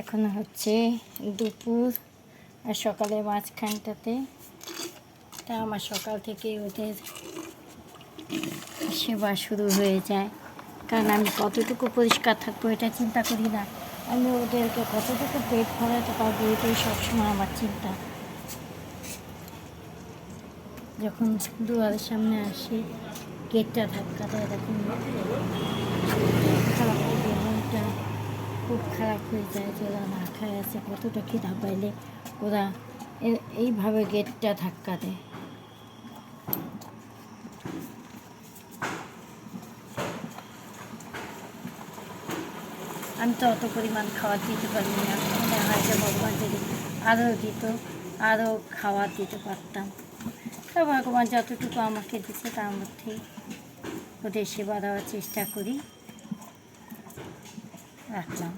এখন হচ্ছে দুপুর আর সকালের মাঝখানটাতে। তা আমার সকাল থেকে ওদের সেবা শুরু হয়ে যায়, কারণ আমি কতটুকু পরিষ্কার থাকবো এটা চিন্তা করি না, আমি ওদেরকে কতটুকু পেট ভরাতে পারবো এটাই সবসময় আমার চিন্তা। যখন দুয়ারের সামনে আসি গেটটা ধাক্কা দেয় তখন খারাপ লাগে, মনটা খুব খারাপ হয়ে যায় যে ওরা না খায় আছে, কতটা খিদা পাইলে ওরা এইভাবে গেটটা ধাক্কা দেয়। আমি তো অত পরিমাণ খাবার দিতে পারি না, মনে হয় যে ভগবান যদি আরও দিত আরও খাবার দিতে পারতাম। তো ভগবান যতটুকু আমাকে দিচ্ছে তার মধ্যেই ওদের সেবা দেওয়ার চেষ্টা করি, রাখলাম।